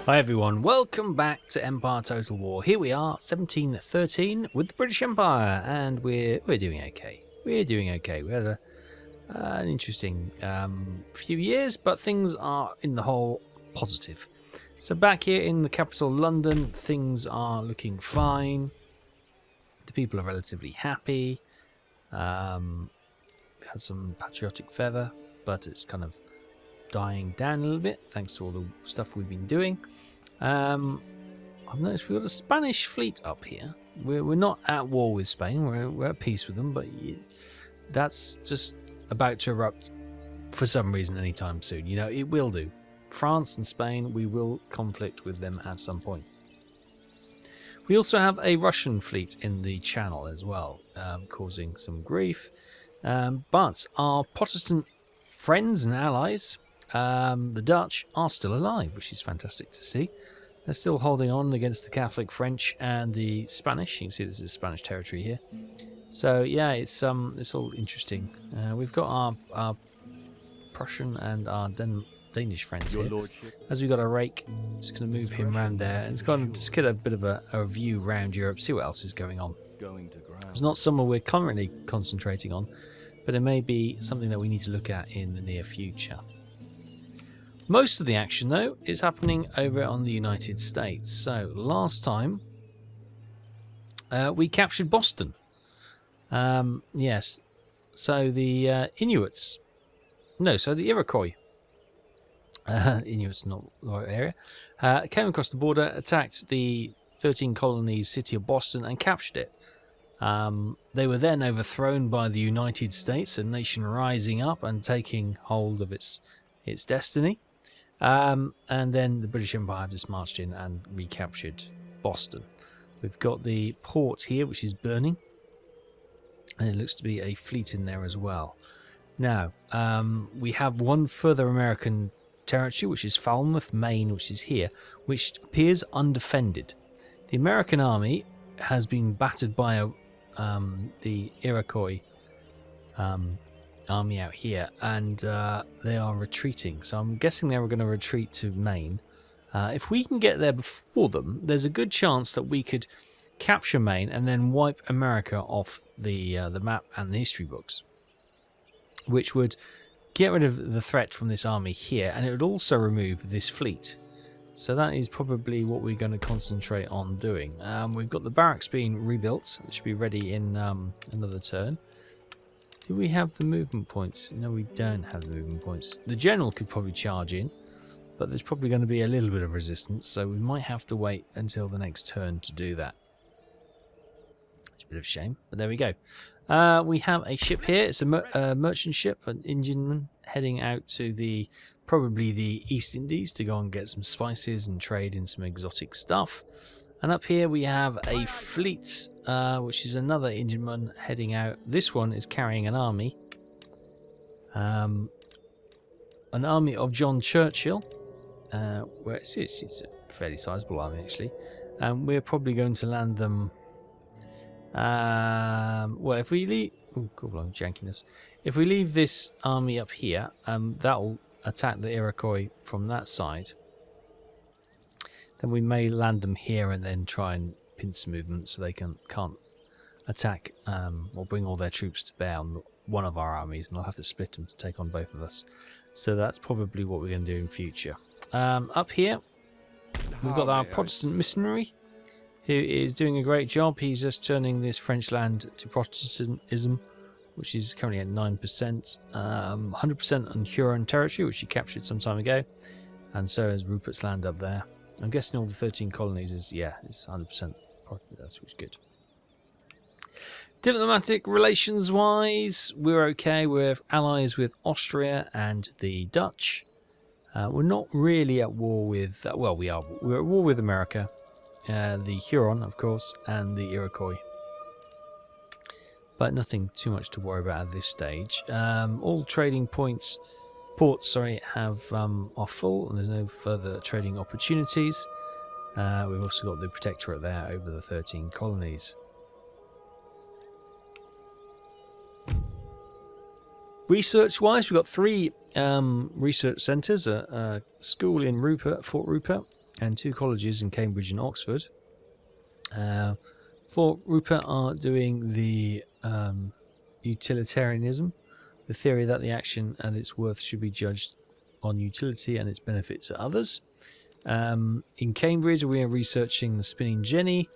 Hi everyone, welcome back to Empire Total War. Here we are, 1713 with the British Empire, and we're doing okay. We're doing okay. We had an interesting few years, but things are in the whole positive. So back here in the capital, London, things are looking fine. The people are relatively happy. We've had some patriotic fervour, but it's kind of dying down a little bit thanks to all the stuff we've been doing. I've noticed we've got a Spanish fleet up here. We're not at war with Spain, we're at peace with them, but that's just about to erupt for some reason anytime soon. You know, it will do. France and Spain, we will conflict with them at some point. We also have a Russian fleet in the Channel as well, causing some grief. But our Protestant friends and allies, the Dutch, are still alive, which is fantastic to see. They're still holding on against the Catholic French and the Spanish. You can see this is Spanish territory here. So yeah, it's all interesting. We've got our Prussian and our Danish friends here. As we've got a rake, just going to move him around there. It's got to just get a bit of a view around Europe, see what else is going on. It's not somewhere we're currently concentrating on, but it may be something that we need to look at in the near future. Most of the action, though, is happening over on the United States. So last time we captured Boston. Yes. So the Inuits. No, so the Iroquois. Inuits, not the right area. Came across the border, attacked the 13 colonies city of Boston and captured it. They were then overthrown by the United States, a nation rising up and taking hold of its destiny. And then the British Empire just marched in and recaptured Boston. We've got the port here, which is burning, and it looks to be a fleet in there as well. Now, we have one further American territory, which is Falmouth, Maine, which is here, which appears undefended. The American army has been battered by the Iroquois army out here, and they are retreating. So I'm guessing they were going to retreat to Maine. If we can get there before them, there's a good chance that we could capture Maine and then wipe America off the map and the history books, which would get rid of the threat from this army here, and it would also remove this fleet. So that is probably what we're going to concentrate on doing. We've got the barracks being rebuilt. It should be ready in another turn. Do we have the movement points? No, we don't have the movement points. The general could probably charge in, but there's probably going to be a little bit of resistance, so we might have to wait until the next turn to do that. It's a bit of a shame, but there we go. We have a ship here. It's a merchant ship, an Indianman heading out to probably the East Indies to go and get some spices and trade in some exotic stuff. And up here we have a fleet, which is another Indianman heading out. This one is carrying an army. An army of John Churchill. Where it's a fairly sizable army, actually. And we're probably going to land them... well, if we leave... Oh, God, long jankiness. If we leave this army up here, that'll attack the Iroquois from that side. Then we may land them here and then try and pinch movement so they can't attack or bring all their troops to bear on one of our armies, and they'll have to split them to take on both of us. So that's probably what we're going to do in future. Up here, we've got our Protestant missionary, who is doing a great job. He's just turning this French land to Protestantism, which is currently at 9%. 100% on Huron territory, which he captured some time ago, and so is Rupert's land up there. I'm guessing all the 13 colonies is, yeah, it's 100%. That's which is good. Diplomatic relations-wise, we're okay. We're allies with Austria and the Dutch. We're not really at war with... well, we are. We're at war with America, the Huron, of course, and the Iroquois. But nothing too much to worry about at this stage. All trading ports, have are full, and there's no further trading opportunities. We've also got the protectorate there over the 13 colonies. Research-wise, we've got 3 research centres: a school in Fort Rupert, and 2 colleges in Cambridge and Oxford. 4 Rupert are doing the utilitarianism, the theory that the action and its worth should be judged on utility and its benefit to others. In Cambridge we are researching the spinning jenny,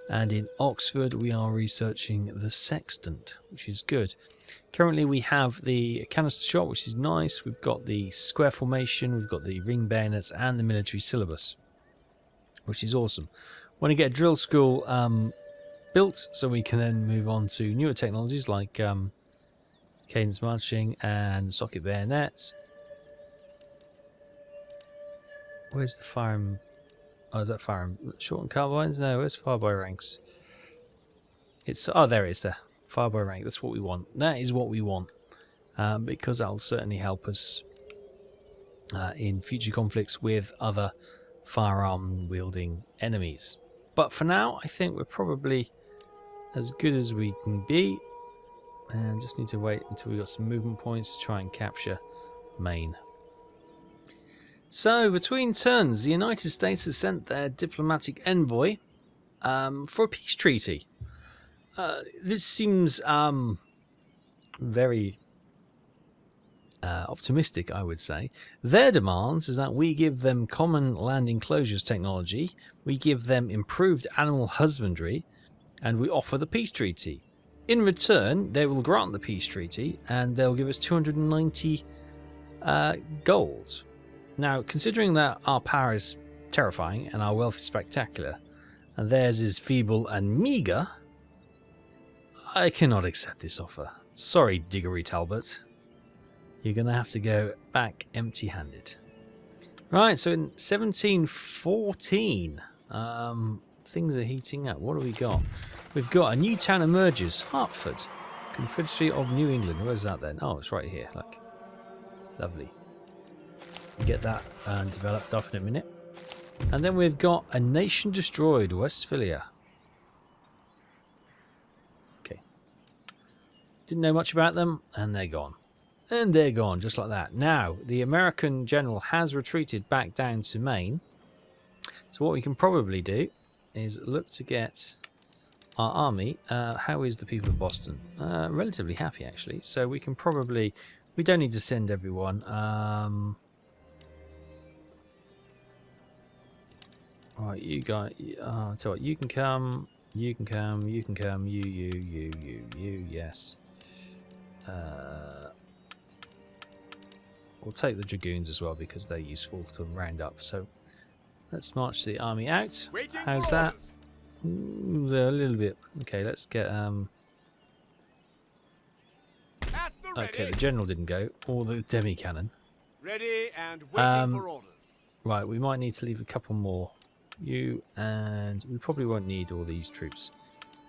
and in Oxford we are researching the sextant, which is good. Currently we have the canister shot, which is nice. We've got the square formation, we've got the ring bayonets and the military syllabus, which is awesome. Want to get a drill school built so we can then move on to newer technologies like cadence marching and socket bayonets. Where's the firearm? Oh, is that firearm? Shortened carbines? No, where's fire by ranks? It's there it is there. Fire by rank. That's what we want. That is what we want, because that'll certainly help us in future conflicts with other firearm wielding enemies. But for now, I think we're probably as good as we can be, and just need to wait until we got some movement points to try and capture Maine. So, between turns, the United States has sent their diplomatic envoy for a peace treaty. This seems very optimistic, I would say. Their demands is that we give them common land enclosures technology, we give them improved animal husbandry, and we offer the peace treaty. In return, they will grant the peace treaty, and they'll give us 290 gold. Now, considering that our power is terrifying and our wealth is spectacular, and theirs is feeble and meagre, I cannot accept this offer. Sorry, Diggory Talbot. You're going to have to go back empty-handed. Right, so in 1714, things are heating up. What do we got? We've got a new town emerges, Hartford, Confederacy of New England. Where's that then? Oh, it's right here. Look, lovely. Get that developed up in a minute. And then we've got a nation destroyed, Westphalia. Okay. Didn't know much about them, and they're gone. And they're gone, just like that. Now, the American general has retreated back down to Maine. So what we can probably do is look to get our army. How is the people of Boston? Relatively happy, actually. So we can probably... We don't need to send everyone. Right, you guys... tell you what, you can come, you can come, you can come, you, yes. We'll take the dragoons as well because they're useful to round up. So let's march the army out. How's that? Ooh, a little bit. Okay, let's get... Okay, the general didn't go, or the demi-cannon. Ready and waiting for orders. Right, we might need to leave a couple more. You, and we probably won't need all these troops.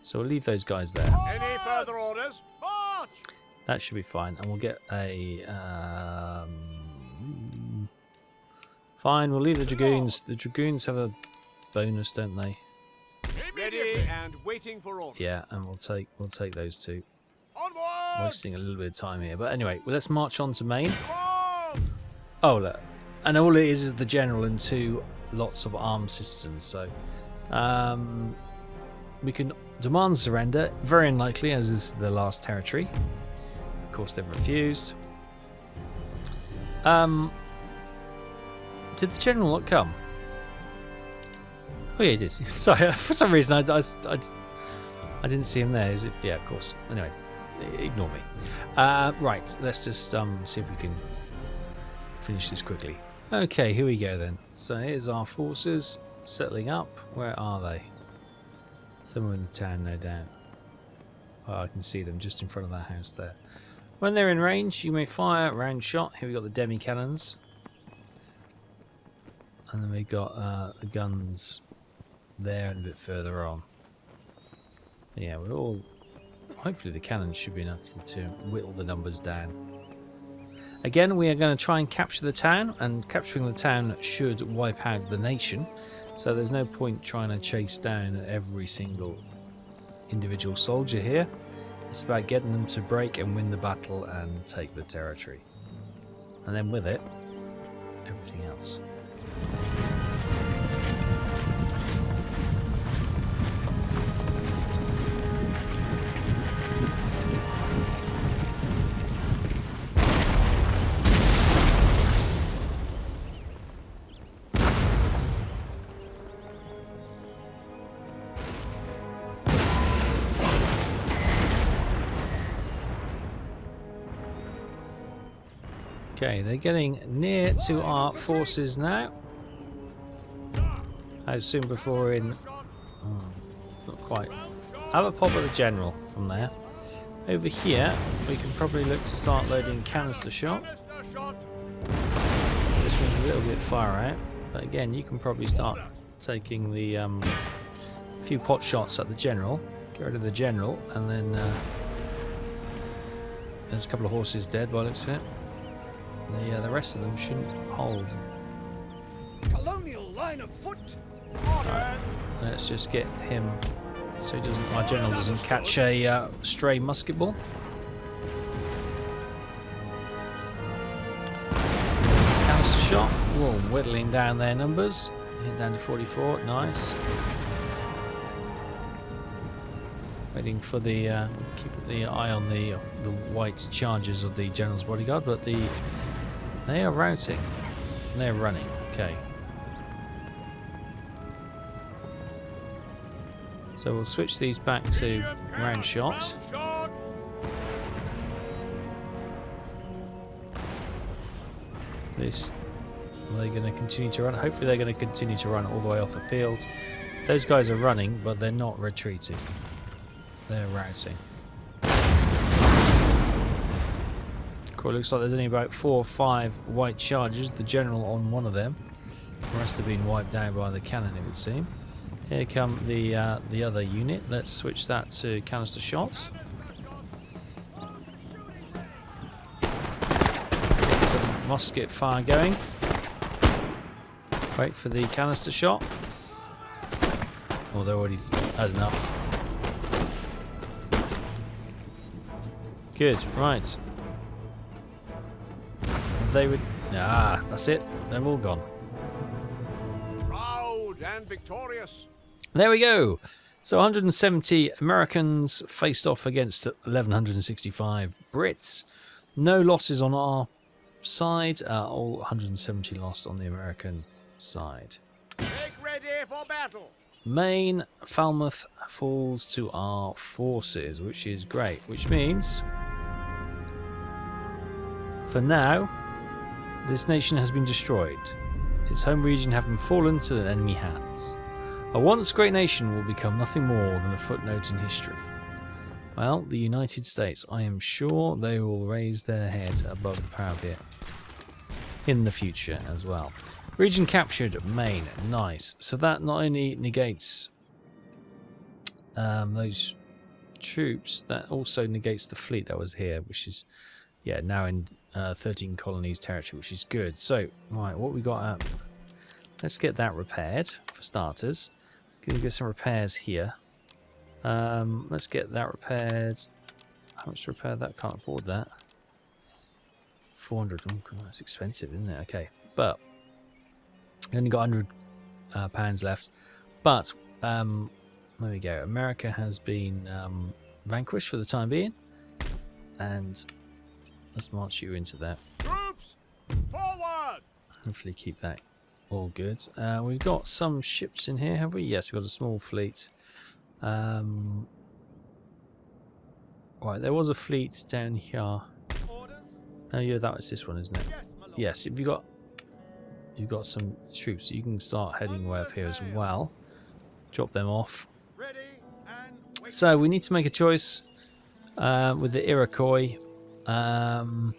So we'll leave those guys there. Any further orders? March! That should be fine, and we'll get a... Fine, we'll leave the dragoons. The dragoons have a bonus, don't they? Ready and waiting for orders. Yeah, and we'll take those two. Onward! Wasting a little bit of time here, but anyway, well, let's march on to Maine. On! Oh, look. And all it is the general and 2 lots of armed citizens. So we can demand surrender. Very unlikely, as is the last territory. Of course, they've refused. Did the general not come? Oh yeah, he did. Sorry, for some reason I didn't see him there. Is it? Yeah, of course. Anyway, ignore me. Right, let's just see if we can finish this quickly. Okay, here we go then. So here's our forces settling up. Where are they? Somewhere in the town, no doubt. Oh, I can see them just in front of that house there. When they're in range, you may fire round shot. Here we got the demi-cannons. And then we got the guns there and a bit further on. Yeah, we're all... Hopefully the cannons should be enough to whittle the numbers down. Again, we are going to try and capture the town, and capturing the town should wipe out the nation. So there's no point trying to chase down every single individual soldier here. It's about getting them to break and win the battle and take the territory. And then with it, everything else. Okay, they're getting near to our forces now. How soon before we're in? Not quite. Have a pop at the general from there. Over here, we can probably look to start loading canister shot. This one's a little bit far out, but again, you can probably start taking the few pot shots at the general. Get rid of the general, and then there's a couple of horses dead by the looks of it. The rest of them shouldn't hold. Colonial line of foot. Right, let's just get him so he doesn't. Our general doesn't catch a stray musket ball. Canister shot. Whoa, whittling down their numbers. Hit down to 44. Nice. Waiting for the keep the eye on the white charges of the general's bodyguard, but they are routing. And they're running. Okay. So we'll switch these back to round shot. This, are they going to continue to run? Hopefully they're going to continue to run all the way off the field. Those guys are running, but they're not retreating. They're routing. Cool, looks like there's only about 4 or 5 white charges. The general on one of them. The rest have been wiped down by the cannon, it would seem. Here come the other unit. Let's switch that to canister shot. Get some musket fire going. Wait for the canister shot. Oh, they already had enough. Good, right. They would. Ah, that's it. They're all gone. Proud and victorious. There we go. So 170 Americans faced off against 1165 Brits. No losses on our side. All 170 lost on the American side. Make ready for battle. Maine, Falmouth falls to our forces, which is great. Which means, for now, this nation has been destroyed. Its home region having fallen to the enemy hands. A once great nation will become nothing more than a footnote in history. Well, the United States, I am sure they will raise their head above the parapet in the future as well. Region captured, Maine, nice. So that not only negates those troops, that also negates the fleet that was here, which is, yeah, now in 13 colonies territory, which is good. So, right, what we got? Let's get that repaired for starters. Gonna get some repairs here. Let's get that repaired. How much to repair that? Can't afford that. 400. Oh, God, that's expensive, isn't it? Okay, but only got £100 left. But there we go. America has been vanquished for the time being, and let's march you into that. Troops, forward! Hopefully keep that all good. We've got some ships in here, have we? Yes, we've got a small fleet. Right, there was a fleet down here. Orders? Oh yeah, that was this one, isn't it? Yes, my lord. Yes, if you've got some troops, you can start heading way up here as well. Drop them off. Ready and wait. So we need to make a choice with the Iroquois. Well,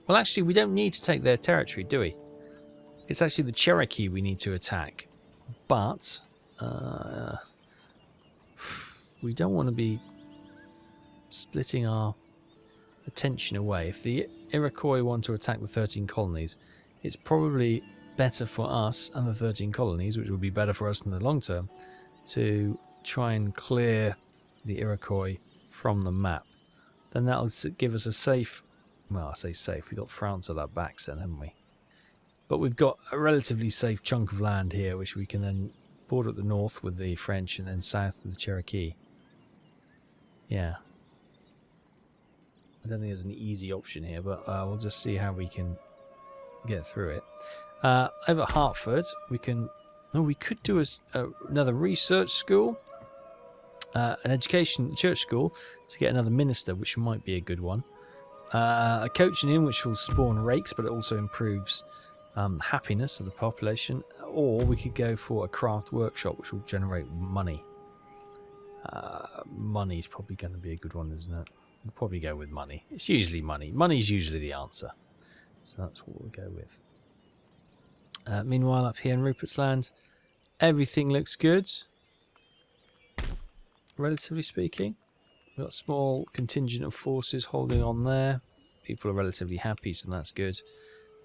actually, we don't need to take their territory, do we? It's actually the Cherokee we need to attack. But we don't want to be splitting our attention away. If the Iroquois want to attack the 13 colonies, it's probably better for us and the 13 colonies, which will be better for us in the long term, to try and clear the Iroquois from the map. Then that'll give us a safe, well, I say safe, we've got France at our backs then, haven't we? But we've got a relatively safe chunk of land here, which we can then border at the north with the French and then south with the Cherokee. Yeah. I don't think there's an easy option here, but we'll just see how we can get through it. Over at Hartford, we can... Oh, we could do another research school. An education church school to get another minister, which might be a good one. a coaching inn which will spawn rakes, but it also improves happiness of the population. Or we could go for a craft workshop which will generate money. Money's probably going to be a good one, isn't it? We'll probably go with money. It's usually money. Money's usually the answer. So that's what we'll go with. Meanwhile, up here in Rupert's Land, everything looks good. Relatively speaking. We've got a small contingent of forces holding on there. People are relatively happy, so that's good.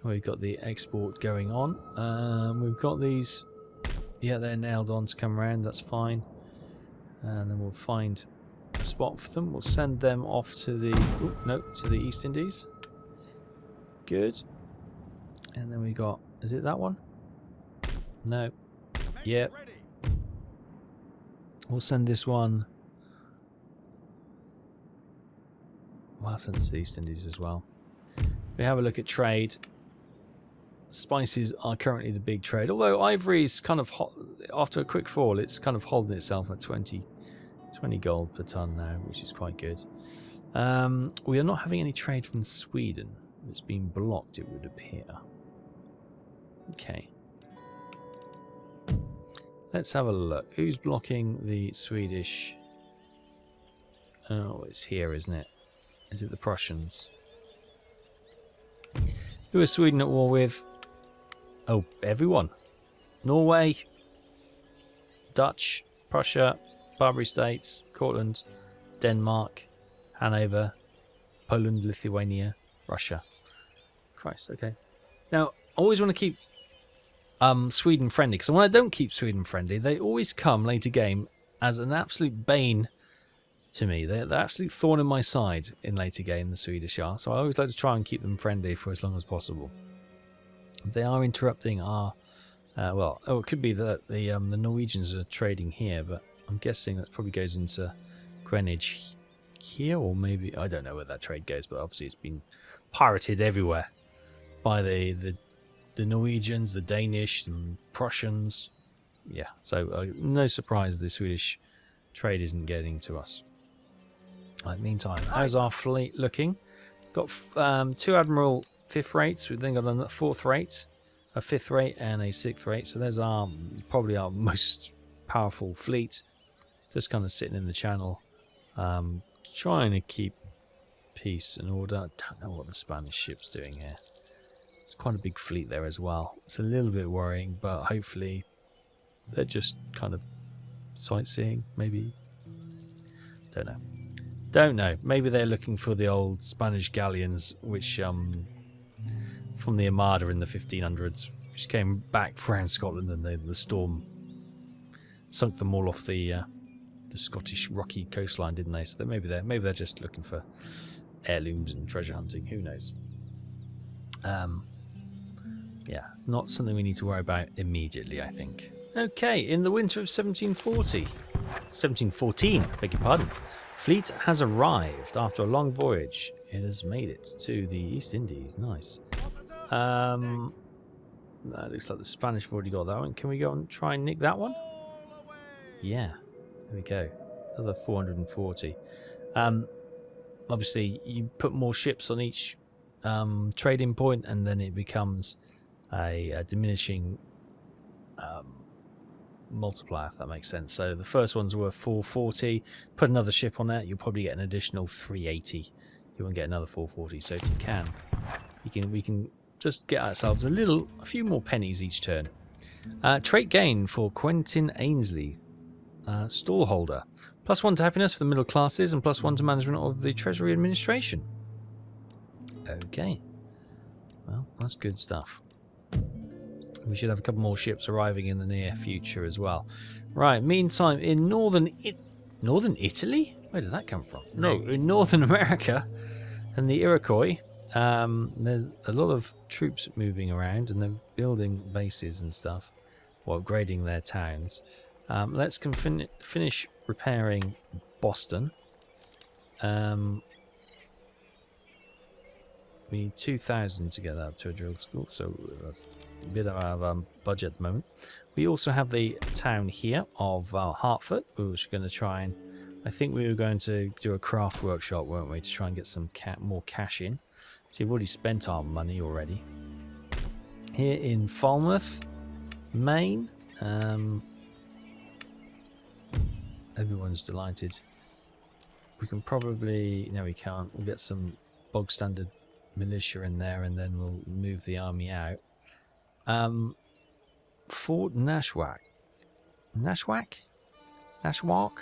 We've got the export going on. We've got these... Yeah, they're nailed on to come around. That's fine. And then we'll find a spot for them. We'll send them off to the... Ooh, no, to the East Indies. Good. And then we got... Is it that one? No. Yep. We'll send this one... Well, I'll send it to the East Indies as well. We have a look at trade. Spices are currently the big trade. Although ivory is kind of hot, after a quick fall, it's kind of holding itself at 20 gold per ton now, which is quite good. We are not having any trade from Sweden. It's been blocked, it would appear. Okay. Let's have a look. Who's blocking the Swedish? Oh, it's here, isn't it? Is it the Prussians? Who is Sweden at war with? Oh, everyone. Norway, Dutch, Prussia, Barbary States, Cortland, Denmark, Hanover, Poland, Lithuania, Russia. Christ, okay. Now, I always want to keep Sweden friendly, because when I don't keep Sweden friendly, they always come later game as an absolute bane to me. They're absolute thorn in my side in later game, the Swedish are. So I always like to try and keep them friendly for as long as possible. They are interrupting our... it could be that the Norwegians are trading here, but I'm guessing that probably goes into Greenwich here, or maybe... I don't know where that trade goes, but obviously it's been pirated everywhere by the Norwegians, the Danish, and Prussians. Yeah, so no surprise the Swedish trade isn't getting to us. Right, meantime, how's our fleet looking? Got 2 Admiral 5th rates. We've then got a 4th rate, a 5th rate, and a 6th rate. So there's probably our most powerful fleet. Just kind of sitting in the channel, trying to keep peace and order. I don't know what the Spanish ship's doing here. It's quite a big fleet there as well. It's a little bit worrying, but hopefully they're just kind of sightseeing, maybe. Don't know. Don't know. Maybe they're looking for the old Spanish galleons, which from the Armada in the 1500s, which came back around Scotland, and the storm sunk them all off the Scottish rocky coastline, didn't they? So maybe they're just looking for heirlooms and treasure hunting. Who knows? Yeah, not something we need to worry about immediately, I think. Okay, in the winter of 1714, beg your pardon. Fleet has arrived after a long voyage. It has made it to the East Indies. Nice. That looks like the Spanish have already got that one. Can we go and try and nick that one? Yeah. There we go. Another 440. Obviously, you put more ships on each trading point, and then it becomes a diminishing multiplier, if that makes sense. So the first one's worth 440. Put another ship on that, you'll probably get an additional 380. You won't get another 440. So if you can, we can just get ourselves a few more pennies each turn. Trait gain for Quentin Ainsley, stallholder. +1 to happiness for the middle classes, and +1 to management of the Treasury Administration. Okay. Well, that's good stuff. We should have a couple more ships arriving in the near future as well. Right, meantime, in Northern Italy? Where did that come from? No, in Northern America and the Iroquois, there's a lot of troops moving around, and they're building bases and stuff, or upgrading their towns. Let's finish repairing Boston. We need 2,000 to get that up to a drill school, so that's a bit of our budget at the moment. We also have the town here of Hartford, which we're going to try and I think we were going to do a craft workshop, weren't we, to try and get some more cash in. So we've already spent our money already. Here in Falmouth, Maine, everyone's delighted. We can probably... No, we can't. We'll get some bog standard militia in there and then we'll move the army out. Fort Nashwack. Nashwack? Nashwack?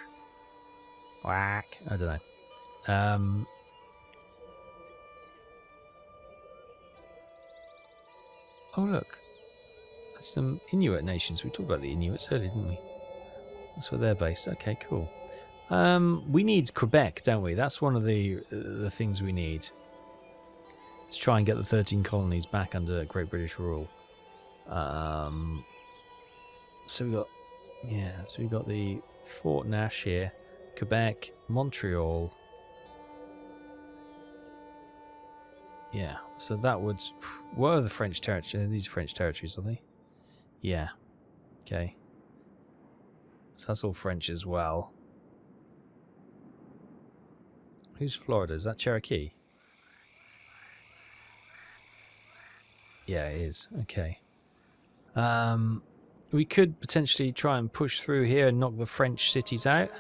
Whack. I don't know. Oh look, there's some Inuit nations. We talked about the Inuits earlier, didn't we? That's where they're based. Okay, cool. We need Quebec, don't we? That's one of the things we need. Let's try and get the 13 colonies back under Great British rule. So we got, yeah. So we got the Fort Nash here, Quebec, Montreal. Yeah, so that would... What are the French territories? These are French territories, are they? Yeah. Okay. So that's all French as well. Who's Florida? Is that Cherokee? Yeah, it is. Okay. We could potentially try and push through here and knock the French cities out.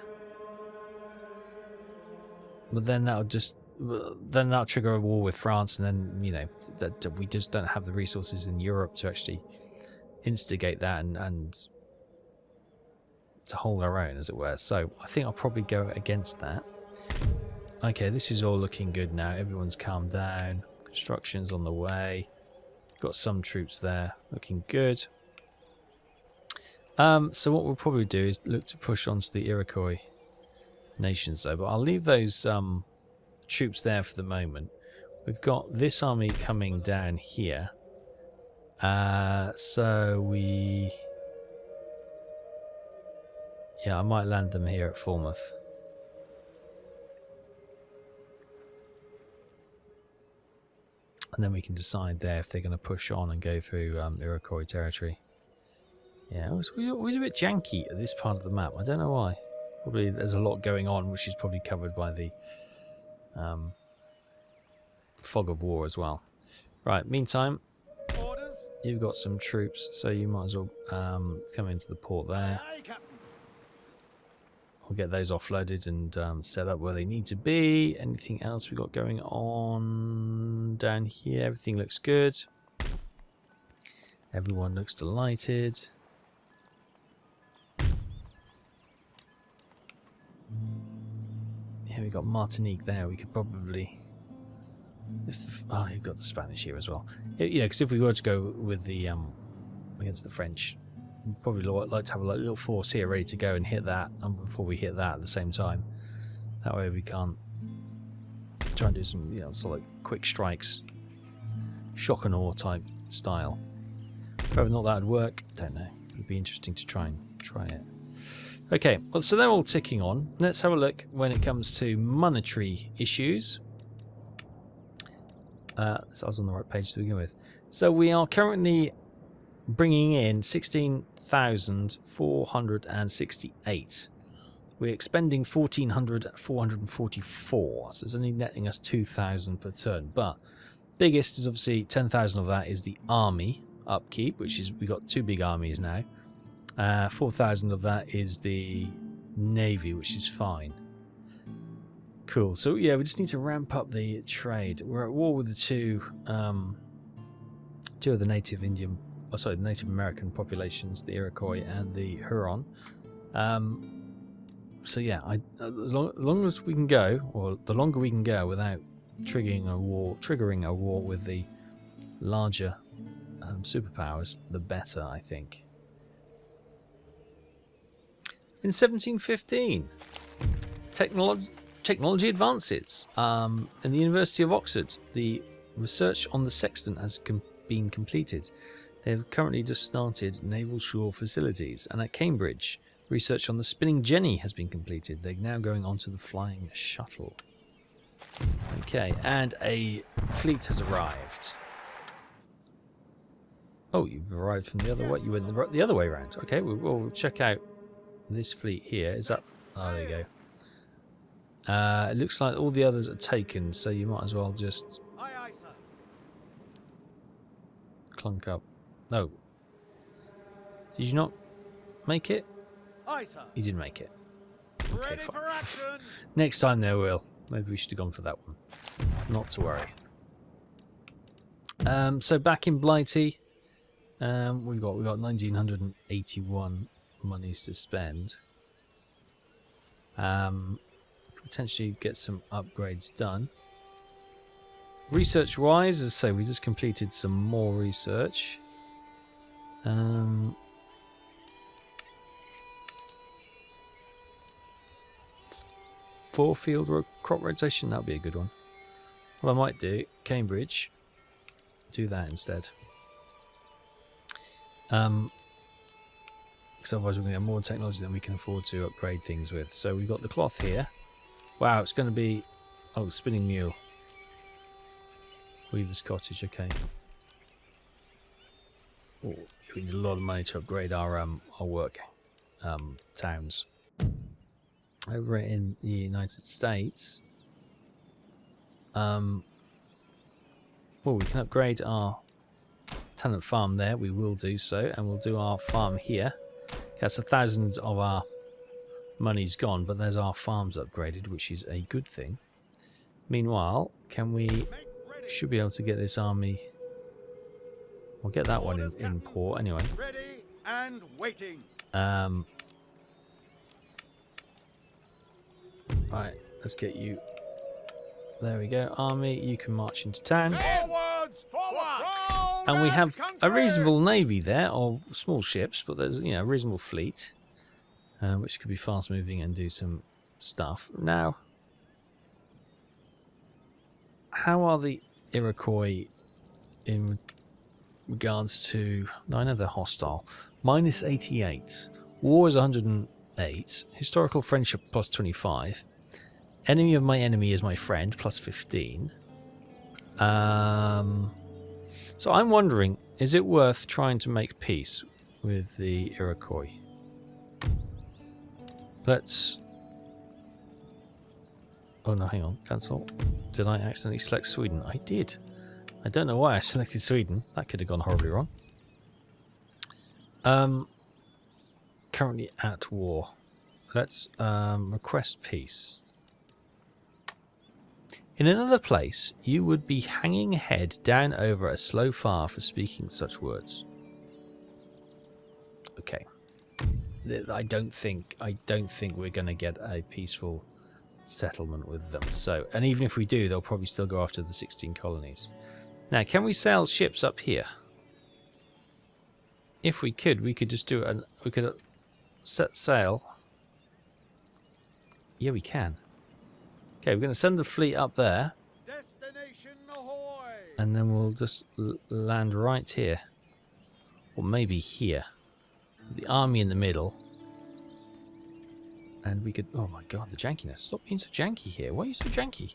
But then that'll just... Then that'll trigger a war with France, and then, you know, that we just don't have the resources in Europe to actually instigate that and to hold our own, as it were. So I think I'll probably go against that. Okay, this is all looking good now. Everyone's calmed down. Construction's on the way. Got some troops there. Looking good. So what we'll probably do is look to push onto the Iroquois nations, though. But I'll leave those... troops there for the moment. We've got this army coming down here. So we... Yeah, I might land them here at Falmouth. And then we can decide there if they're going to push on and go through Iroquois territory. Yeah, it's always a bit janky at this part of the map. I don't know why. Probably there's a lot going on, which is probably covered by the fog of war as well. Right, meantime, Orders. you've got some troops, so you might as well come into the port there. Aye, Captain. We'll get those offloaded and set up where they need to be. Anything else we got going on down here? Everything looks good. Everyone looks delighted. Yeah, we got Martinique there. We could probably... oh, you've got the Spanish here as well. Yeah, because if we were to go with the against the French, we'd probably like to have a little force here ready to go and hit that before we hit that at the same time. That way we can't try and do some, you know, sort of quick strikes, shock and awe type style. Whether or not that would work, don't know. It'd be interesting to try it. Okay, well, so they're all ticking on. Let's have a look when it comes to monetary issues. So I was on the right page to begin with. So we are currently bringing in 16,468. We're expending 444, so it's only netting us 2,000 per turn. But biggest is obviously 10,000 of that is the army upkeep, which is, we got two big armies now. 4,000 of that is the navy, which is fine. Cool. So yeah, we just need to ramp up the trade. We're at war with the two of the Native American populations, the Iroquois and the Huron. So yeah, as long as we can go, or the longer we can go without triggering a war with the larger superpowers, the better, I think. In 1715, technology advances. In the University of Oxford, the research on the sextant has been completed. They have currently just started naval shore facilities, and at Cambridge, research on the spinning jenny has been completed. They're now going on to the flying shuttle. Okay, and a fleet has arrived. Oh, you've arrived from the other way. You went the other way around. Okay, we'll check out this fleet here. Is that... Oh, there you go. It looks like all the others are taken, so you might as well just Aye, aye, sir. clunk up. No. Did you not make it? Aye, sir. You didn't make it. Okay, Ready fine. for action. Next time there will. Maybe we should have gone for that one. Not to worry. So back in Blighty, we've got 1981 monies to spend. Potentially get some upgrades done. Research wise, as I say, we just completed some more research. Crop rotation, that'll be a good one. What I might do, Cambridge, do that instead. Because otherwise we're going to get more technology than we can afford to upgrade things with. So we've got the cloth here. Wow, it's going to be... Oh, spinning mule. Weaver's cottage, okay. Oh, we need a lot of money to upgrade our work towns. Over in the United States, well, we can upgrade our tenant farm there. We will do so, and we'll do our farm here. That's 1,000 of our money's gone, but there's our farms upgraded, which is a good thing. Meanwhile, should be able to get this army. We'll get that one in port anyway. Ready and waiting. Right, let's get you. There we go, army. You can march into town. Forwards! Forward! And we have a reasonable navy there of small ships, but there's a reasonable fleet, which could be fast moving and do some stuff. Now, how are the Iroquois in regards to? I know they're hostile. Minus 88. War is 108. Historical friendship plus 25. Enemy of my enemy is my friend plus 15. So I'm wondering, is it worth trying to make peace with the Iroquois? Let's... Oh no, hang on, cancel. Did I accidentally select Sweden? I did. I don't know why I selected Sweden. That could have gone horribly wrong. Currently at war. Let's request peace. In another place, you would be hanging head down over a slow fire for speaking such words. Okay. I don't think we're going to get a peaceful settlement with them. So, and even if we do, they'll probably still go after the 16 colonies. Now, can we sail ships up here? If we could just do an. We could set sail. Yeah, we can. Okay, we're going to send the fleet up there. Destination ahoy! And then we'll just land right here. Or maybe here. The army in the middle. And we could... Oh my god, the jankiness. Stop being so janky here. Why are you so janky?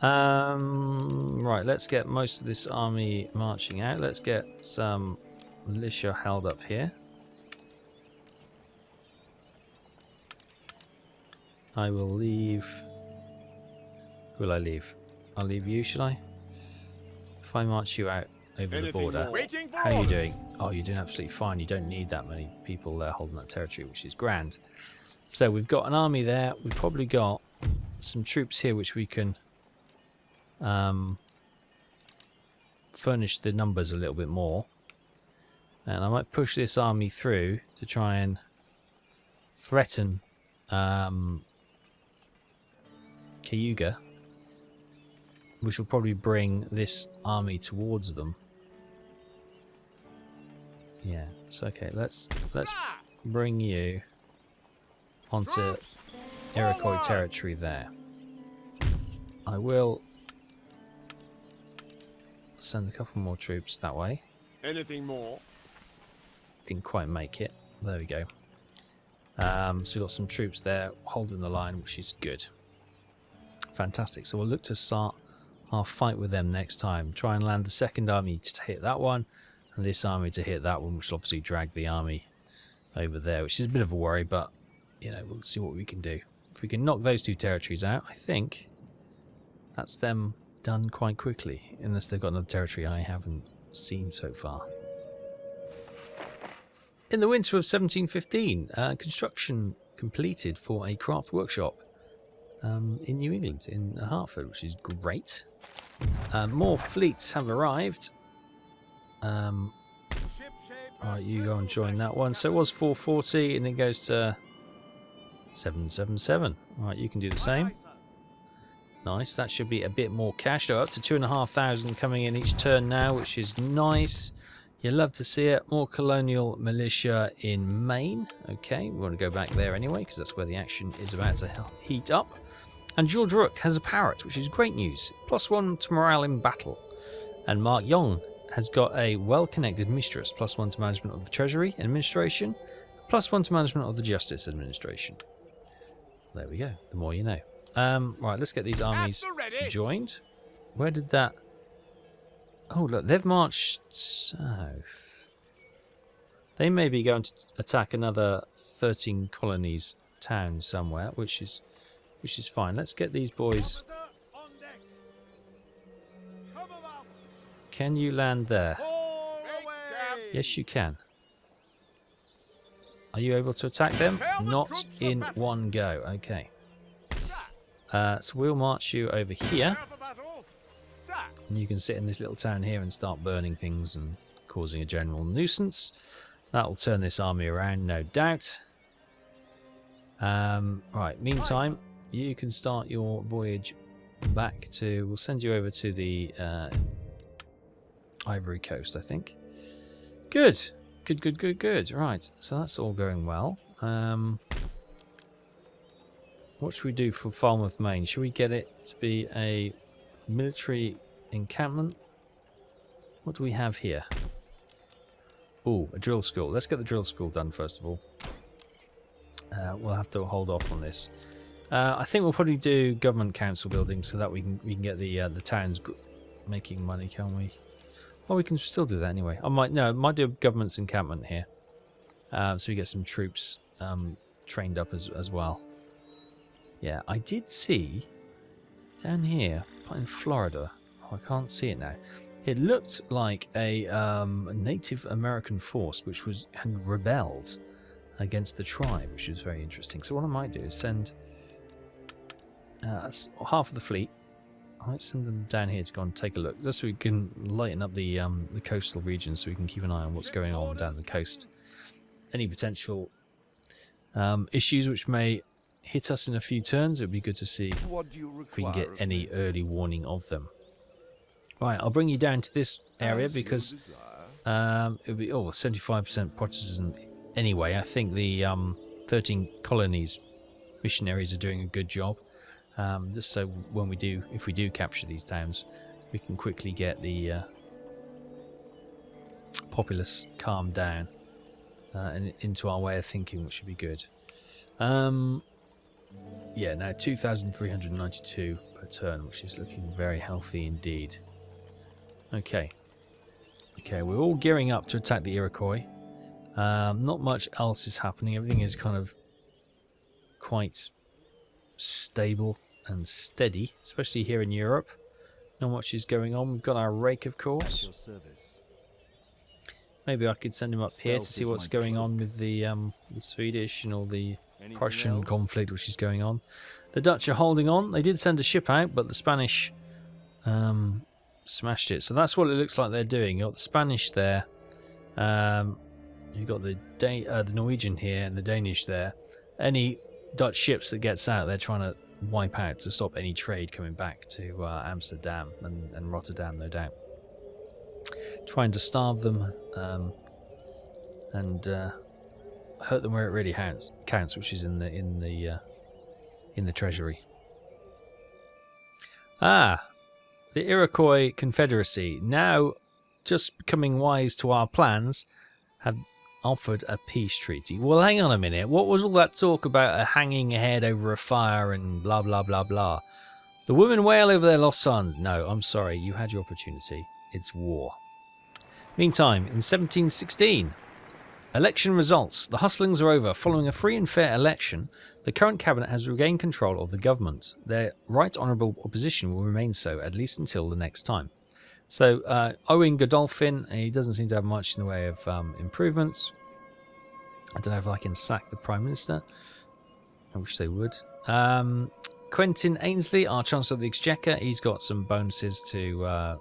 Right, let's get most of this army marching out. Let's get some militia held up here. I will leave... Who will I leave? I'll leave you, should I? If I march you out over the border. How are you doing? Oh, you're doing absolutely fine. You don't need that many people there holding that territory, which is grand. So we've got an army there. We've probably got some troops here which we can furnish the numbers a little bit more. And I might push this army through to try and threaten Cayuga, which will probably bring this army towards them. Yeah, it's okay. Let's bring you onto Iroquois territory there. I will send a couple more troops that way. Anything more? Didn't quite make it. There we go. So we've got some troops there holding the line, which is good. Fantastic. So we'll look to start our fight with them next time. Try and land the second army to hit that one, and this army to hit that one, which will obviously drag the army over there, which is a bit of a worry, but you know, we'll see what we can do. If we can knock those 2 territories out, I think that's them done quite quickly. Unless they've got another territory I haven't seen so far. In the winter of 1715, construction completed for a craft workshop in New England, in Hartford, which is great. More fleets have arrived. Alright, you go and join that one. So it was 440 and it goes to 777. Alright, you can do the same. Nice, that should be a bit more cash. So up to 2,500 coming in each turn now, which is nice. You love to see it. More colonial militia in Maine. Okay, we want to go back there anyway, because that's where the action is about to heat up. And George Rook has a parrot, which is great news. +1 to morale in battle. And Mark Young has got a well-connected mistress. +1 to management of the Treasury Administration. +1 to management of the Justice Administration. There we go. The more you know. Right, let's get these armies joined. Where did that... Oh, look, they've marched south. They may be going to attack another 13 colonies town somewhere, which is fine. Let's get these boys... Can you land there? Yes, you can. Are you able to attack them? Not in one go. Okay. So we'll march you over here. And you can sit in this little town here and start burning things and causing a general nuisance. That will turn this army around, no doubt. Right, meantime, you can start your voyage back to... We'll send you over to the Ivory Coast, I think. Good. Good. Right, so that's all going well. What should we do for Falmouth, Maine? Should we get it to be a military encampment? What do we have here? Oh, a drill school. Let's get the drill school done first of all. We'll have to hold off on this. I think we'll probably do government council buildings so that we can get the towns making money, can't we? Well, we can still do that anyway. I might do a government's encampment here, so we get some troops trained up as well. Yeah, I did see down here in Florida. Oh, I can't see it now. It looked like a Native American force which had rebelled against the tribe, which was very interesting. So what I might do is send half of the fleet. I might send them down here to go and take a look, just so we can lighten up the coastal region, so we can keep an eye on what's going on down the coast. Any potential issues which may hit us in a few turns, it would be good to see if we can get any early warning of them. Right, I'll bring you down to this area because it would be 75% Protestant anyway. I think the 13 colonies missionaries are doing a good job. Just so if we do capture these towns, we can quickly get the populace calmed down and into our way of thinking, which should be good. Yeah, now 2,392 per turn, which is looking very healthy indeed. Okay, we're all gearing up to attack the Iroquois. Not much else is happening. Everything is kind of quite stable and steady, especially here in Europe. Not much is going on. We've got our rake, of course. Maybe I could send him up here to see what's going on with the Swedish and all the Prussian conflict which is going on. The Dutch are holding on. They did send a ship out, but the Spanish smashed it. So that's what it looks like they're doing. You've got the Spanish there. You've got the Norwegian here and the Danish there. Any Dutch ships that gets out, they're trying to wipe out to stop any trade coming back to Amsterdam and Rotterdam, no doubt. Trying to starve them and hurt them where it really counts, which is in the treasury. The Iroquois Confederacy, now just becoming wise to our plans, have offered a peace treaty. Well, hang on a minute. What was all that talk about a hanging head over a fire and blah, blah, blah, blah? The women wail over their lost son. No, I'm sorry. You had your opportunity. It's war. Meantime, in 1716, Election results. The hustlings are over. Following a free and fair election, the current cabinet has regained control of the government. Their right honourable opposition will remain so, at least until the next time. So, Owen Godolphin, he doesn't seem to have much in the way of improvements. I don't know if I can sack the Prime Minister. I wish they would. Quentin Ainsley, our Chancellor of the Exchequer, he's got some bonuses to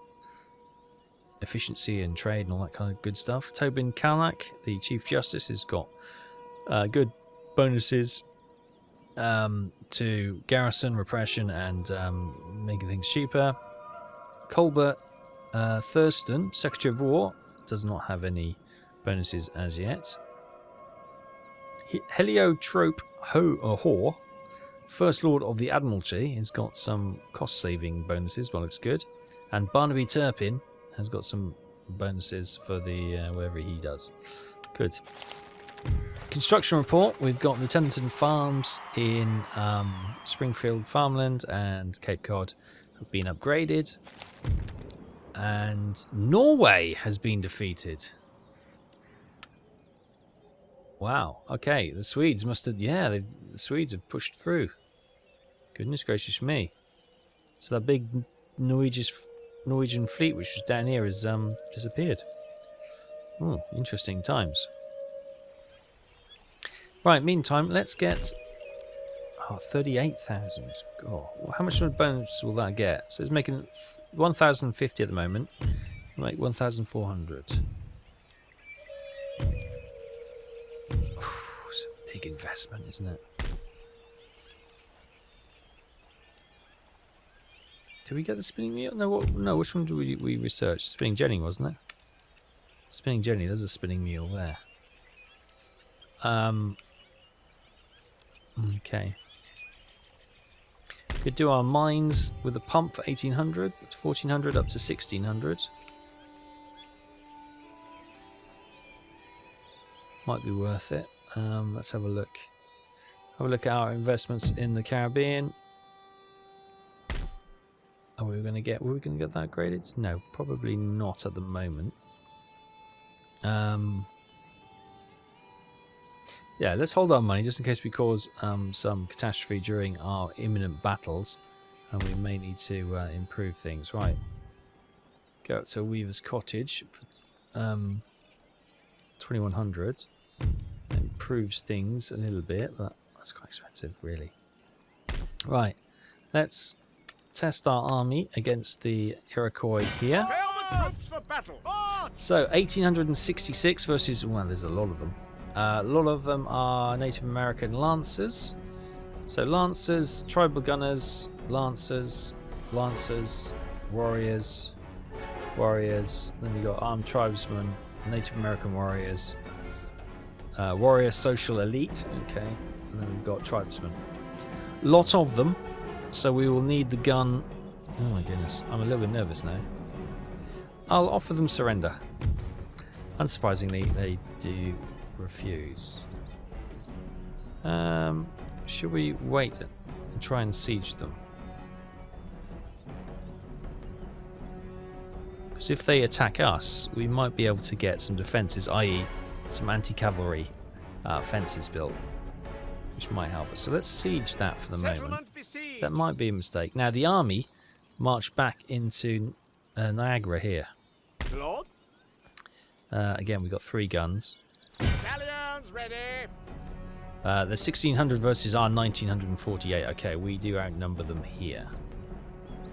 efficiency and trade and all that kind of good stuff. Tobin Kalnak, the Chief Justice, has got good bonuses to garrison, repression, and making things cheaper. Colbert Thurston, Secretary of War, does not have any bonuses as yet. Heliotrope Hoare, First Lord of the Admiralty, has got some cost-saving bonuses, well, looks good. And Barnaby Turpin has got some bonuses for the whatever he does. Good. Construction report. We've got the Tennyson Farms in Springfield Farmland and Cape Cod have been upgraded. And Norway has been defeated. Wow. Okay, the Swedes must have... Yeah, the Swedes have pushed through. Goodness gracious me. So that big Norwegian fleet which was down here has disappeared. Oh, interesting times. Right, meantime, let's get 38,000. Oh, how much of a bonus will that get? So it's making 1,050 at the moment. We'll make 1,400. It's a big investment, isn't it? Did we get the spinning wheel? No, which one did we research? Spinning jenny, wasn't it? Spinning jenny, there's a spinning wheel there. Okay. Could do our mines with a pump for 1,800. That's 1,400 up to 1,600. Might be worth it. Let's have a look. Have a look at our investments in the Caribbean. Are we going to get? Were we going to get that graded? No, probably not at the moment. Yeah, let's hold our money just in case we cause some catastrophe during our imminent battles, and we may need to improve things. Right, go up to Weaver's Cottage for 2,100. Improves things a little bit, but that's quite expensive, really. Right, let's test our army against the Iroquois here. So 1,866 versus, well, there's a lot of them. A lot of them are Native American Lancers. So Lancers, Tribal Gunners, Lancers, Warriors. Then you got Armed Tribesmen, Native American Warriors, Warrior Social Elite, okay, and then we've got Tribesmen. Lot of them, so we will need the gun. Oh my goodness, I'm a little bit nervous now. I'll offer them surrender. Unsurprisingly, they do refuse. Should we wait and try and siege them? Because if they attack us, we might be able to get some defences, i.e. some anti-cavalry fences built, which might help us. So let's siege that for the moment. That might be a mistake. Now the army marched back into Niagara here. Lord? Again, we've got 3 guns. Galleons ready. The 1,600 versus our 1,948. Okay, we do outnumber them here.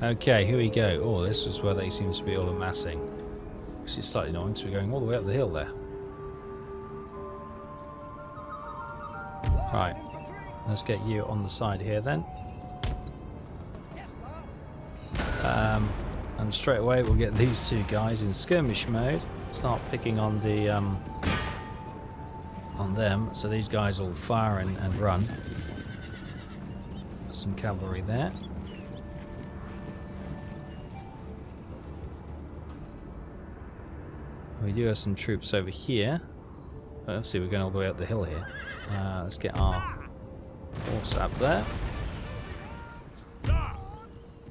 Okay, here we go. Oh, this is where they seem to be all amassing. This is slightly annoying, so we're going all the way up the hill there. Right, let's get you on the side here then. And straight away we'll get these 2 guys in skirmish mode. Start picking on the on them, so these guys will fire and run. Some cavalry there. We do have some troops over here. Let's see, we're going all the way up the hill here. Let's get our horse up there.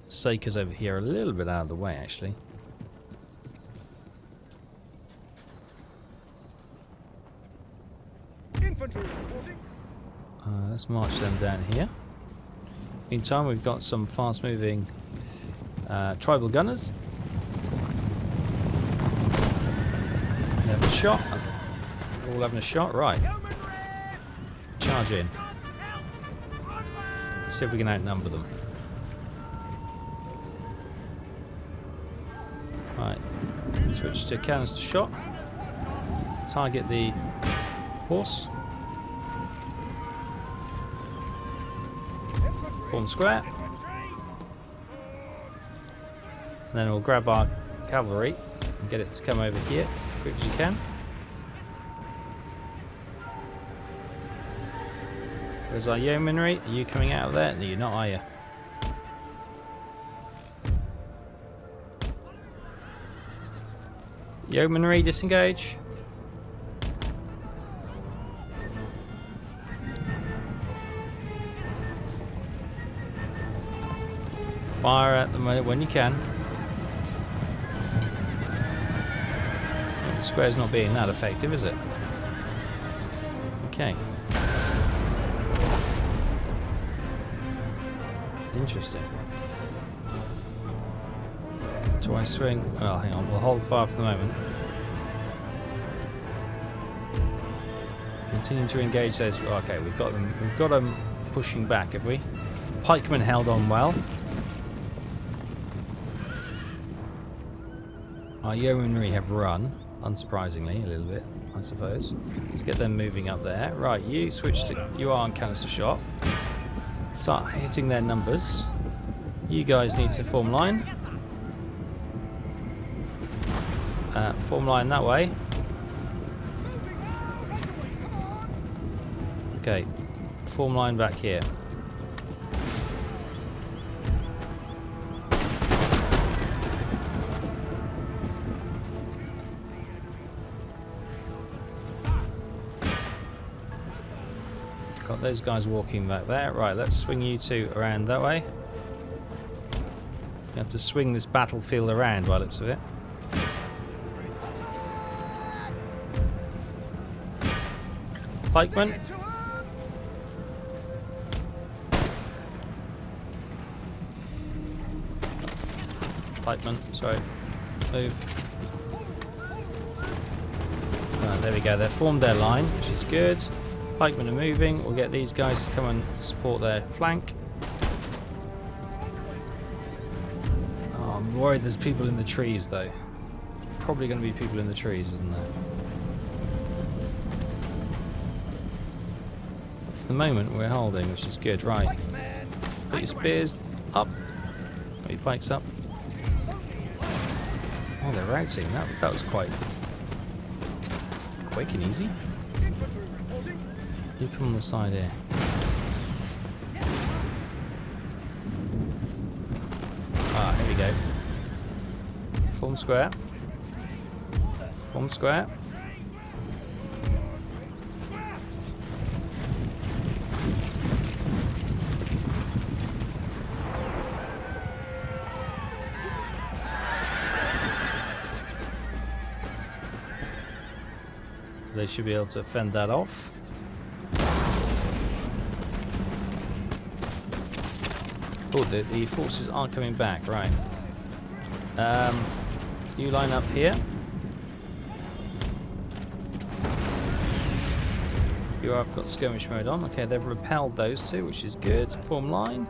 Sakers over here, a little bit out of the way actually. let's march them down here. Meantime, we've got some fast-moving tribal gunners. They have a shot. All having a shot, right? Charge in. See if we can outnumber them. Right, switch to canister shot. Target the horse. Form square. And then we'll grab our cavalry and get it to come over here as quick as you can. There's our yeomanry. Are you coming out of there? No, you're not, are you? Yeomanry, disengage. Fire at the moment when you can. The square's not being that effective, is it? Okay. Interesting. Do I swing? Oh, hang on. We'll hold fire for the moment. Continue to engage those. Okay, we've got them. We've got them pushing back, have we? Pikemen held on well. Our yeomanry have run, unsurprisingly, a little bit, I suppose. Let's get them moving up there. Right, you switch to. You are on canister shot. Start hitting their numbers. You guys need to form line. Form line that way. Okay, form line back here. Got those guys walking back there. Right, let's swing you two around that way. You have to swing this battlefield around by the looks of it. Pikemen. Pikemen, sorry. Move. There we go, they've formed their line, which is good. Pikemen are moving. We'll get these guys to come and support their flank. Oh, I'm worried there's people in the trees, though. Probably going to be people in the trees, isn't there? For the moment, we're holding, which is good. Right. Put your spears up. Put your pikes up. Oh, they're routing. That was quite quick and easy. You come on the side here. Ah, here we go. Form square. Form square. They should be able to fend that off. Oh, the forces aren't coming back, right. You line up here. You have got skirmish mode on. Okay, they've repelled those two, which is good. Form line.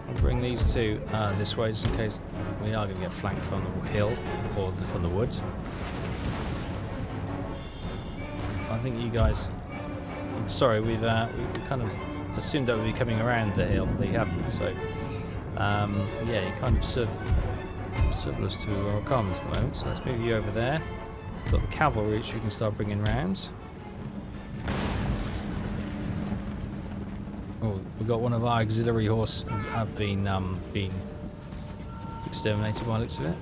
I'll bring these two this way just in case we are going to get flanked from the hill or from the woods. I think you guys... Sorry, we kind of assumed that we'd be coming around the hill. They haven't, so yeah, you kind of surplus to our comms at the moment. So let's move you over there. Got the cavalry, which we can start bringing round. Oh, we've got one of our auxiliary horse have been exterminated by the looks of it.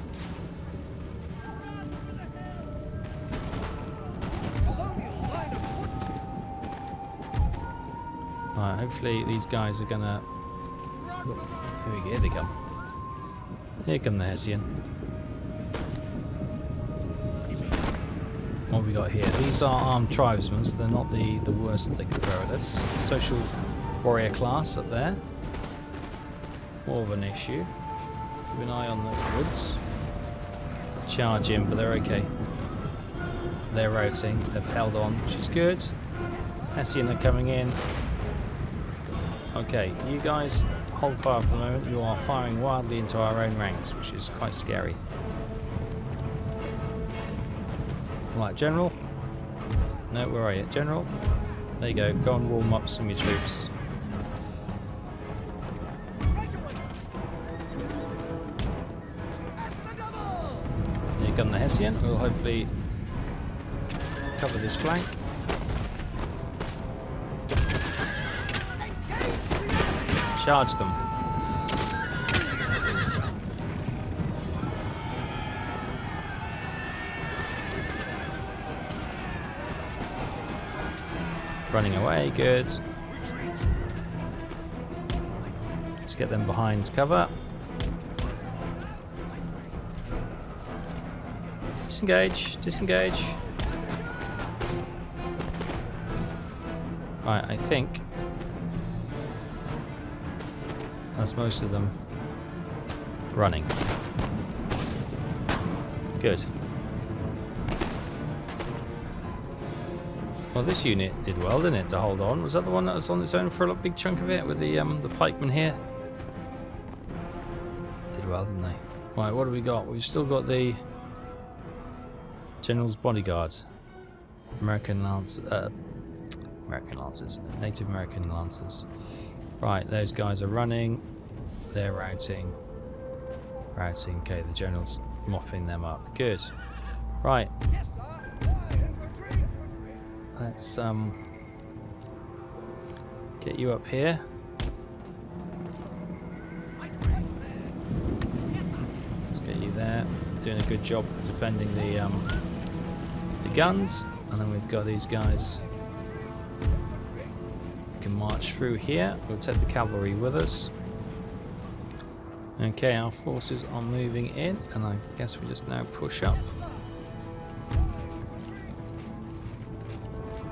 Right, hopefully these guys are gonna... Here they come. Here come the Hessian. What have we got here? These are armed tribesmen, so they're not the worst that they could throw at us. Social warrior class up there. More of an issue. Keep an eye on the woods. Charge in, but they're okay. They're rotating. They've held on, which is good. Hessian are coming in. Okay, you guys hold fire for the moment. You are firing wildly into our own ranks, which is quite scary. Right, General. No, where are you? General. There you go. Go and warm up some of your troops. Here come the Hessian. We'll hopefully cover this flank. Charge them. Running away, good. Let's get them behind cover. Disengage, disengage. Right, I think that's most of them running. Good. Well, this unit did well, didn't it, to hold on? Was that the one that was on its own for a big chunk of it with the pikemen here? Did well, didn't they? Right, what do we got? We've still got the General's bodyguards. American Lancers, Native American Lancers. Right, those guys are running. They're routing. Routing, okay, the General's mopping them up. Good. Right. Let's get you up here. Let's get you there. Doing a good job defending the guns, and then we've got these guys. We can march through here. We'll take the cavalry with us. Okay, our forces are moving in, and I guess we just now push up.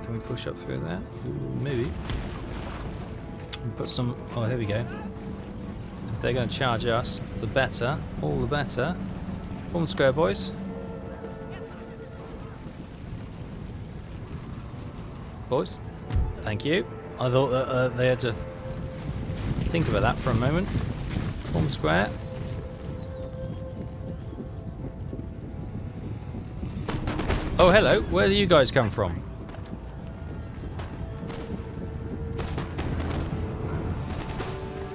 Can we push up through there? Ooh, maybe. And put some. Oh, here we go. If they're going to charge us, the better. All the better. Form square, boys. Boys. Thank you. I thought that they had to think about that for a moment. Form square. Oh, hello. Where do you guys come from?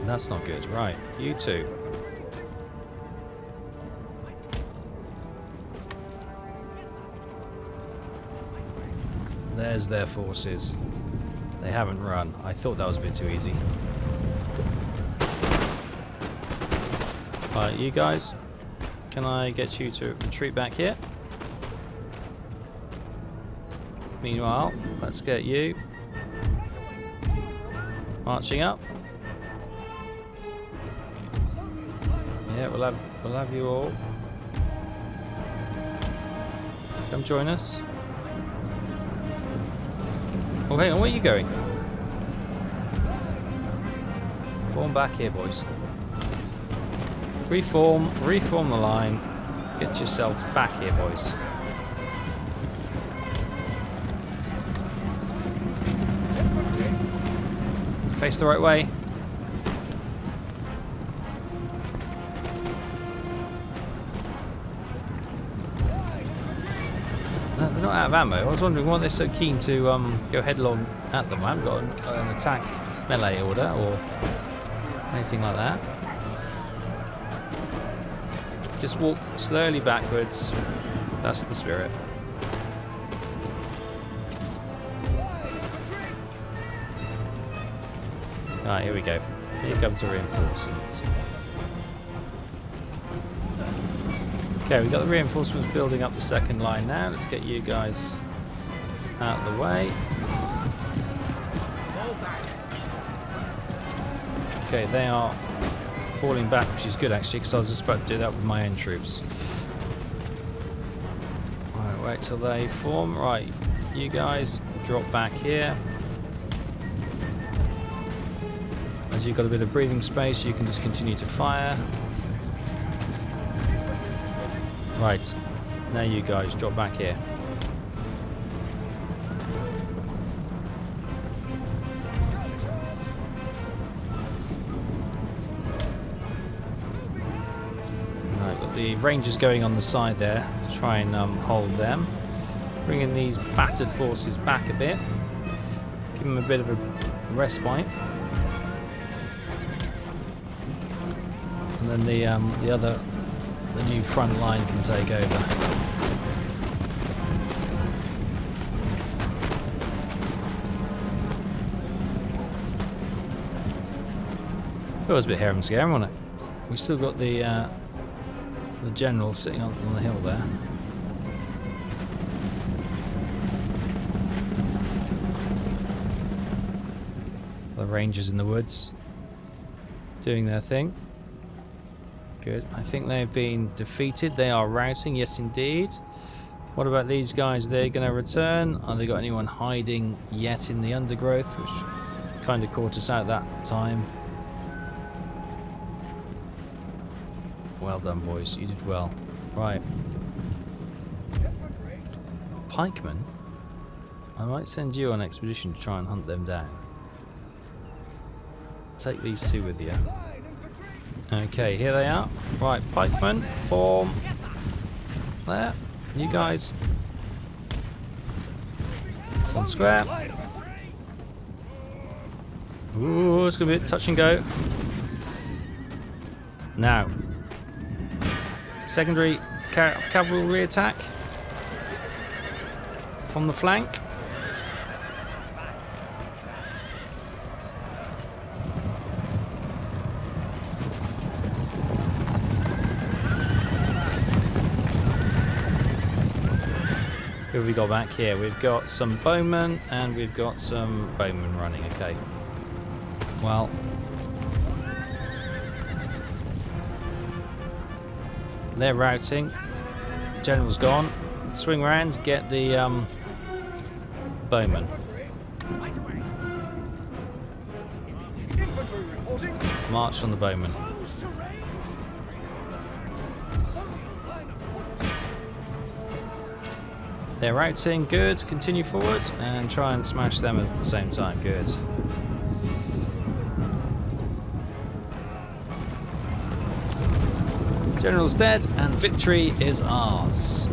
That's not good. Right, you two. There's their forces. They haven't run. I thought that was a bit too easy. Right, you guys. Can I get you to retreat back here? Meanwhile, let's get you marching up. Yeah, we'll have you all. Come join us. Oh, hang on, where are you going? Form back here, boys. Reform the line. Get yourselves back here, boys. Face the right way. They're not out of ammo. I was wondering why they're so keen to go headlong at them. I haven't got an attack melee order or anything like that. Just walk slowly backwards. That's the spirit. Alright, here we go. Here comes the reinforcements. Okay, we've got the reinforcements building up the second line now. Let's get you guys out of the way. Okay, they are falling back, which is good actually, because I was just about to do that with my own troops. Alright, wait till they form. Right, you guys drop back here. As you've got a bit of breathing space, you can just continue to fire. Right, now you guys drop back here. Right, got the Rangers going on the side there to try and hold them. Bringing these battered forces back a bit. Give them a bit of a respite. And then the new front line can take over. It was a bit harum scarum, wasn't it? We still got the general sitting on the hill there. The Rangers in the woods doing their thing. Good. I think they've been defeated. They are routing, yes indeed. What about these guys? They're going to return. Have they got anyone hiding yet in the undergrowth, which kind of caught us out that time? Well done, boys. You did well. Right. Pikemen? I might send you on expedition to try and hunt them down. Take these two with you. Okay, here they are. Right, pikemen, form. There. You guys. One square. Ooh, it's going to be a touch and go. Now. Secondary cavalry attack. From the flank. Who have we got back here? We've got some bowmen and we've got some bowmen running. Okay. Well. They're routing. General's gone. Swing round, get the bowmen. March on the bowmen. They're routing, good. Continue forward and try and smash them at the same time, good. General's dead and victory is ours.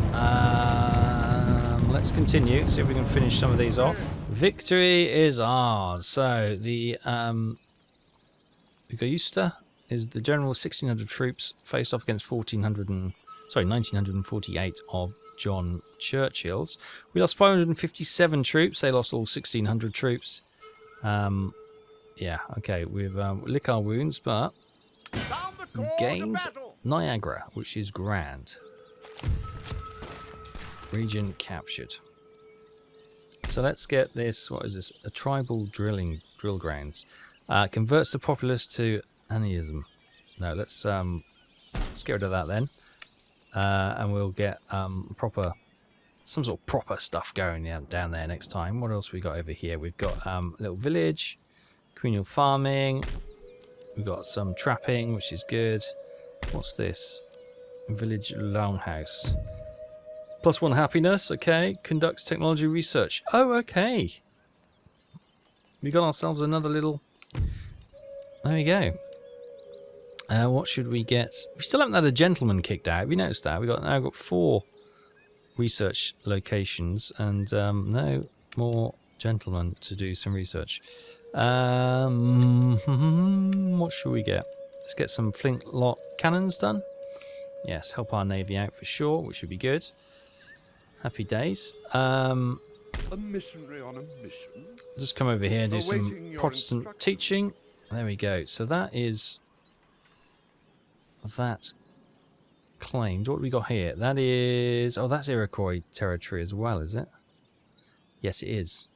Let's continue, see if we can finish some of these off. Victory is ours. So the Augusta is the general 1,600 troops faced off against 1,948 of John Churchill's. We lost 557 troops. They lost all 1,600 troops. Yeah, okay. We've licked our wounds, but we've gained Niagara, which is grand. Region captured. So let's get this. What is this? A tribal drill grounds. Converts the populace to anism. No, let's get rid of that then. And we'll get some sort of proper stuff going down there next time. What else we got over here? We've got a little village, colonial farming. We've got some trapping, which is good. What's this? Village longhouse. +1 happiness. Okay. Conducts technology research. Oh, okay. We got ourselves another little. There we go. What should we get? We still haven't had a gentleman kicked out. Have you noticed that? We've now got 4 research locations and no more gentlemen to do some research. What should we get? Let's get some flintlock cannons done. Yes, help our navy out for sure, which would be good. Happy days. A missionary on a mission. Just come over here and do some Protestant teaching. There we go. So that is that claimed. What do we got here? That is... Oh, that's Iroquois territory as well, is it? Yes, it is.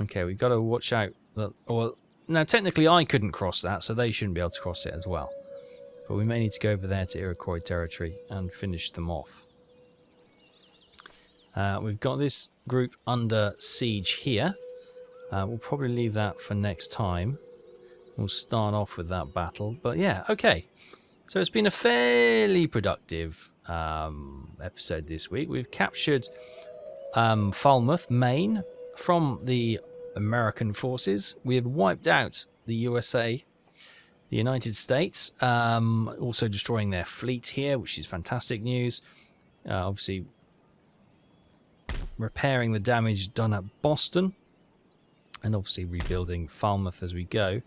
Okay, we've got to watch out. Well, now, technically, I couldn't cross that, so they shouldn't be able to cross it as well. But we may need to go over there to Iroquois territory and finish them off. We've got this group under siege here. We'll probably leave that for next time. We'll start off with that battle. But yeah, okay. So it's been a fairly productive episode this week. We've captured Falmouth, Maine, from the American forces. We have wiped out the USA, the United States, also destroying their fleet here, which is fantastic news. Obviously, repairing the damage done at Boston, and obviously rebuilding Falmouth as we go.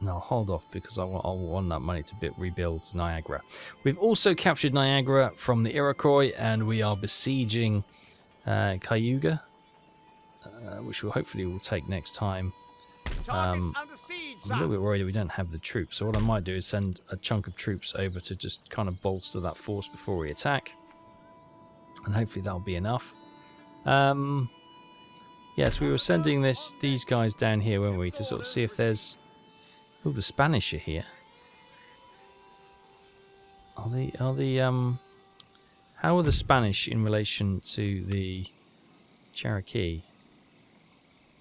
No, hold off because I want that money to rebuild Niagara. We've also captured Niagara from the Iroquois, and we are besieging Cayuga, which we'll hopefully will take next time. I'm a little bit worried that we don't have the troops, so what I might do is send a chunk of troops over to just kind of bolster that force before we attack, and hopefully that'll be enough. Yes, we were sending these guys down here, weren't we, to sort of see if there's... Oh, the Spanish are here. How are the Spanish in relation to the Cherokee?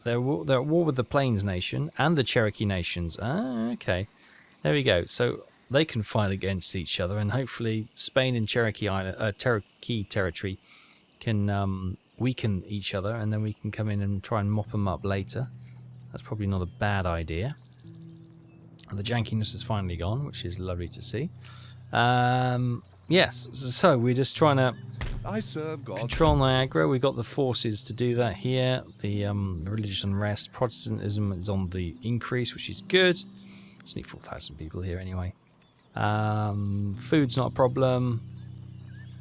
They're at war with the Plains Nation and the Cherokee Nations. Ah, okay. There we go. So they can fight against each other, and hopefully Spain and Cherokee territory can weaken each other, and then we can come in and try and mop them up later. That's probably not a bad idea. The jankiness is finally gone, which is lovely to see. Yes, so we're just trying to control Niagara. We've got the forces to do that here. The religious unrest, Protestantism is on the increase, which is good. It's only 4,000 people here anyway. Food's not a problem.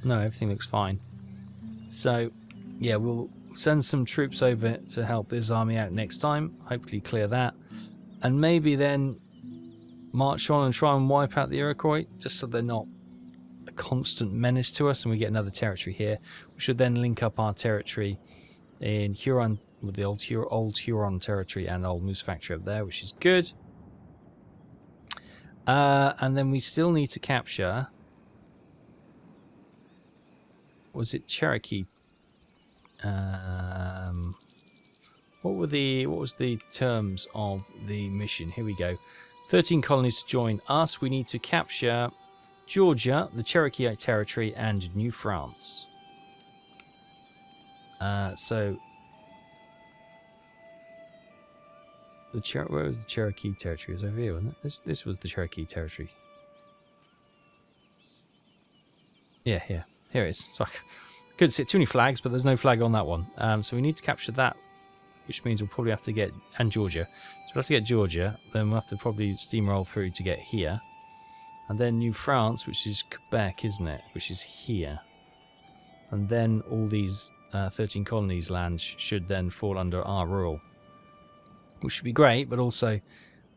No, everything looks fine. So, yeah, we'll send some troops over to help this army out next time. Hopefully clear that. And maybe then march on and try and wipe out the Iroquois, just so they're not a constant menace to us, and we get another territory here. We should then link up our territory in Huron with the old Huron territory and old Moose Factory up there, which is good. And then we still need to capture... Was it Cherokee? What was the terms of the mission? Here we go. 13 colonies to join us. We need to capture Georgia, the Cherokee territory, and New France. So where was the Cherokee territory? It was over here, wasn't it? This was the Cherokee territory. Yeah, here it is. So I could see too many flags, but there's no flag on that one. So we need to capture that, which means we'll probably have to get... And Georgia. So we'll have to get Georgia. Then we'll have to probably steamroll through to get here. And then New France, which is Quebec, isn't it? Which is here. And then all these 13 colonies lands should then fall under our rule. Which should be great, but also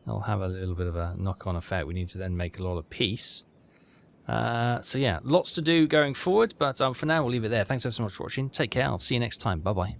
it'll have a little bit of a knock-on effect. We need to then make a lot of peace. So yeah, lots to do going forward. But for now, we'll leave it there. Thanks so much for watching. Take care. I'll see you next time. Bye-bye.